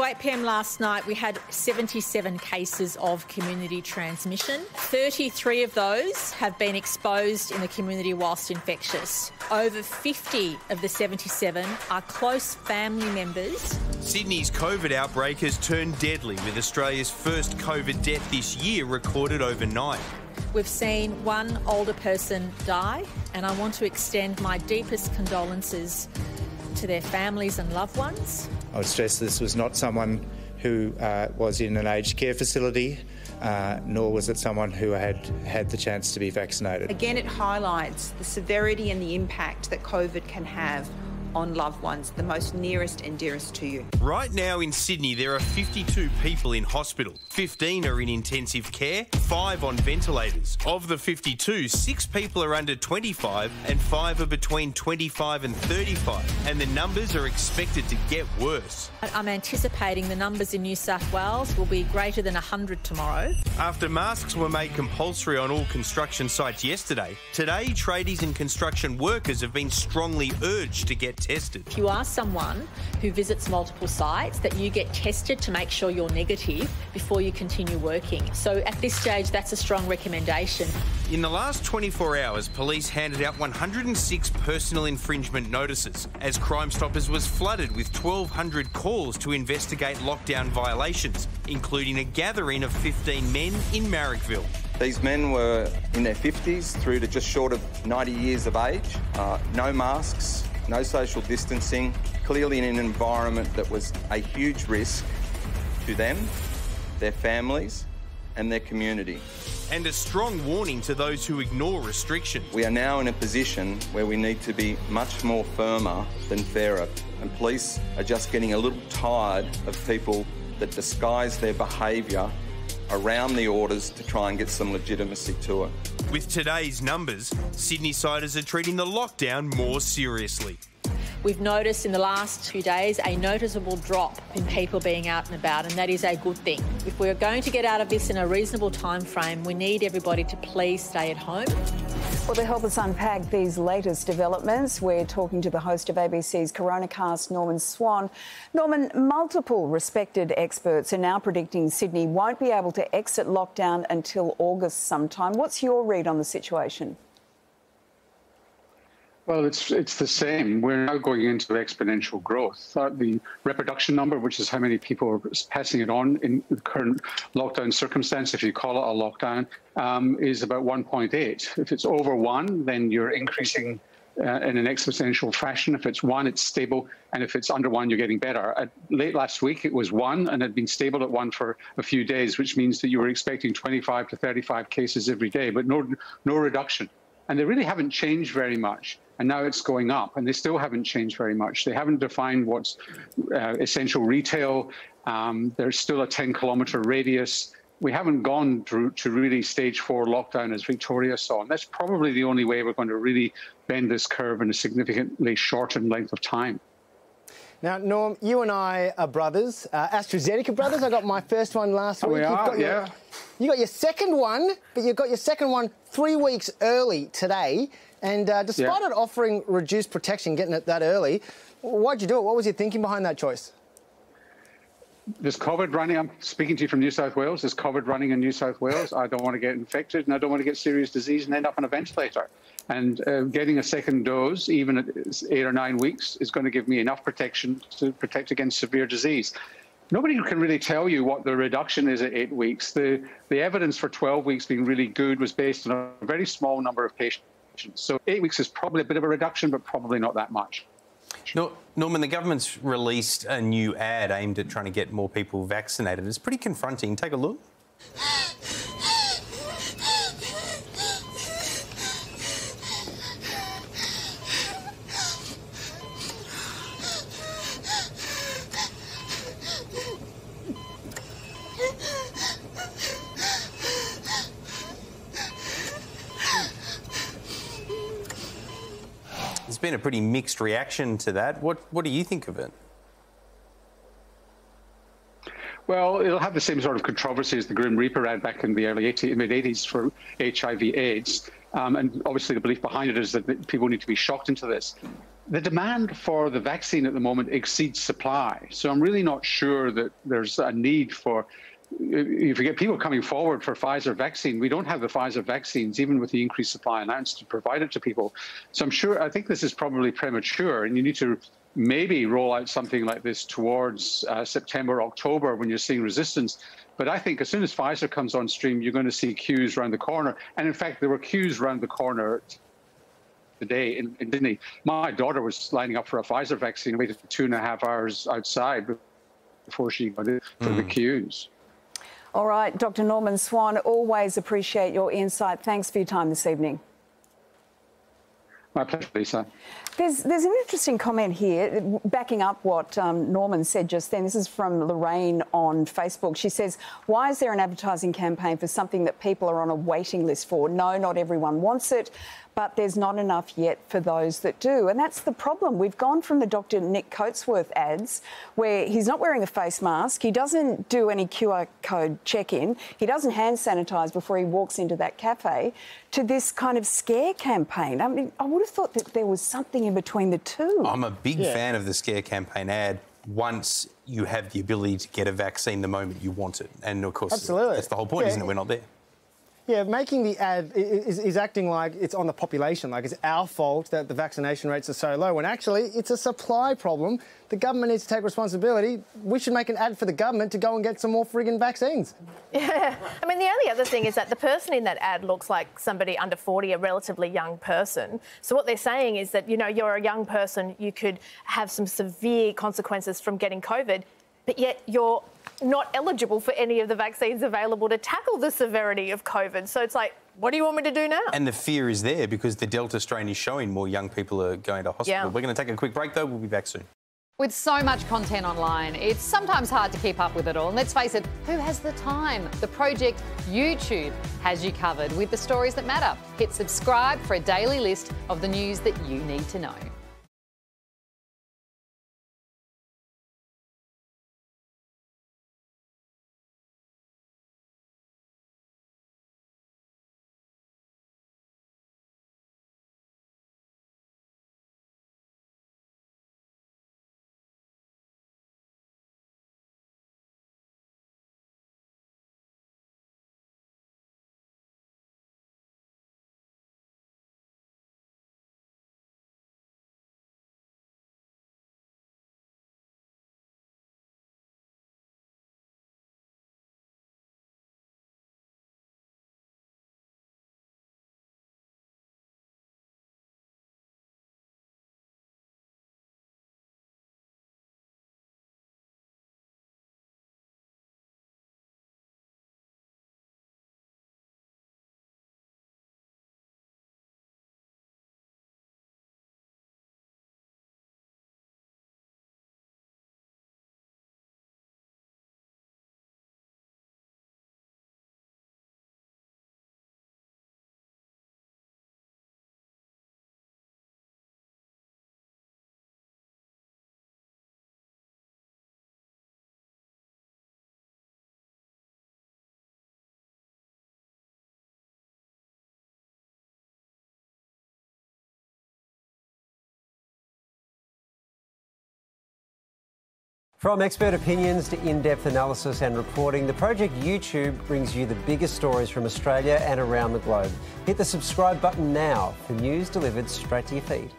8 p.m. last night, we had 77 cases of community transmission. 33 of those have been exposed in the community whilst infectious. Over 50 of the 77 are close family members. Sydney's COVID outbreak has turned deadly, with Australia's first COVID death this year recorded overnight. We've seen one older person die, and I want to extend my deepest condolences to their families and loved ones. I would stress this was not someone who was in an aged care facility, nor was it someone who had had the chance to be vaccinated. Again, it highlights the severity and the impact that COVID can have on loved ones, the most nearest and dearest to you. Right now in Sydney, there are 52 people in hospital. 15 are in intensive care, 5 on ventilators. Of the 52, 6 people are under 25 and 5 are between 25 and 35. And the numbers are expected to get worse. I'm anticipating the numbers in New South Wales will be greater than 100 tomorrow. After masks were made compulsory on all construction sites yesterday, today tradies and construction workers have been strongly urged to get tested. If you are someone who visits multiple sites, that you get tested to make sure you're negative before you continue working. So at this stage, that's a strong recommendation. In the last 24 hours, police handed out 106 personal infringement notices as Crime Stoppers was flooded with 1,200 calls to investigate lockdown violations, including a gathering of 15 men in Marrickville. These men were in their 50s through to just short of 90 years of age, no masks, no social distancing, clearly in an environment that was a huge risk to them, their families and their community. And a strong warning to those who ignore restrictions. We are now in a position where we need to be much more firmer than fairer, and police are just getting a little tired of people that disguise their behaviour around the orders to try and get some legitimacy to it. With today's numbers, Sydney-siders are treating the lockdown more seriously. We've noticed in the last few days a noticeable drop in people being out and about, and that is a good thing. If we're going to get out of this in a reasonable time frame, we need everybody to please stay at home. Well, to help us unpack these latest developments, we're talking to the host of ABC's Coronacast, Norman Swan. Norman, multiple respected experts are now predicting Sydney won't be able to exit lockdown until August sometime. What's your read on the situation? Well, it's the same. We're now going into exponential growth. The reproduction number, which is how many people are passing it on in the current lockdown circumstance, if you call it a lockdown, is about 1.8. If it's over 1, then you're increasing in an exponential fashion. If it's 1, it's stable. And if it's under 1, you're getting better. Late last week, it was 1 and had been stable at 1 for a few days, which means that you were expecting 25 to 35 cases every day, but no reduction. And they really haven't changed very much. And now it's going up, and they still haven't changed very much. They haven't defined what's essential retail. There's still a 10-kilometre radius. We haven't gone to really stage 4 lockdown as Victoria saw. And that's probably the only way we're going to really bend this curve in a significantly shortened length of time. Now, Norm, you and I are brothers, AstraZeneca brothers. I got my first one last week. You got your second one, but you got your second one 3 weeks early today. And despite it offering reduced protection, getting it that early, why'd you do it? What was your thinking behind that choice? There's COVID running. I'm speaking to you from New South Wales. There's COVID running in New South Wales. I don't want to get infected, and I don't want to get serious disease and end up on a ventilator. And getting a second dose, even at 8 or 9 weeks, is going to give me enough protection to protect against severe disease. Nobody can really tell you what the reduction is at 8 weeks. The evidence for 12 weeks being really good was based on a very small number of patients. So 8 weeks is probably a bit of a reduction, but probably not that much. Norman, the government's released a new ad aimed at trying to get more people vaccinated. It's pretty confronting. Take a look. There's been a pretty mixed reaction to that. What do you think of it? Well, it'll have the same sort of controversy as the Grim Reaper ad back in the mid-80s for HIV/AIDS. And obviously the belief behind it is that people need to be shocked into this. the demand for the vaccine at the moment exceeds supply. So I'm really not sure that there's a need for, if you get people coming forward for Pfizer vaccine, we don't have the Pfizer vaccines, even with the increased supply announced, to provide it to people. So I think this is probably premature, and you need to maybe roll out something like this towards September, October, when you're seeing resistance. But I think as soon as Pfizer comes on stream, you're going to see queues around the corner. And in fact, there were queues around the corner today in Sydney. My daughter was lining up for a Pfizer vaccine, waited for 2.5 hours outside before she got in for the queues. All right, Dr. Norman Swan, always appreciate your insight. Thanks for your time this evening. My pleasure, Lisa. There's an interesting comment here, backing up what Norman said just then. This is from Lorraine on Facebook. She says, why is there an advertising campaign for something that people are on a waiting list for? No, not everyone wants it, but there's not enough yet for those that do. And that's the problem. We've gone from the Dr. Nick Coatsworth ads, where he's not wearing a face mask, he doesn't do any QR code check-in, he doesn't hand sanitise before he walks into that cafe, to this kind of scare campaign. I mean, I would have thought that there was something in between the two. I'm a big fan of the scare campaign ad once you have the ability to get a vaccine the moment you want it. And, of course, that's the whole point, isn't it? We're not there. Yeah, making the ad is acting like it's on the population, like it's our fault that the vaccination rates are so low, when actually it's a supply problem. The government needs to take responsibility. We should make an ad for the government to go and get some more friggin' vaccines. Yeah, I mean, the only other thing is that the person in that ad looks like somebody under 40, a relatively young person. So what they're saying is that, you know, you're a young person, you could have some severe consequences from getting COVID, but yet you're not eligible for any of the vaccines available to tackle the severity of COVID. So it's like, what do you want me to do now? And the fear is there because the Delta strain is showing more young people are going to hospital. Yeah. We're going to take a quick break, though. We'll be back soon. With so much content online, it's sometimes hard to keep up with it all. And let's face it, who has the time? The Project YouTube has you covered with the stories that matter. Hit subscribe for a daily list of the news that you need to know. From expert opinions to in-depth analysis and reporting, the Project YouTube brings you the biggest stories from Australia and around the globe. Hit the subscribe button now for news delivered straight to your feed.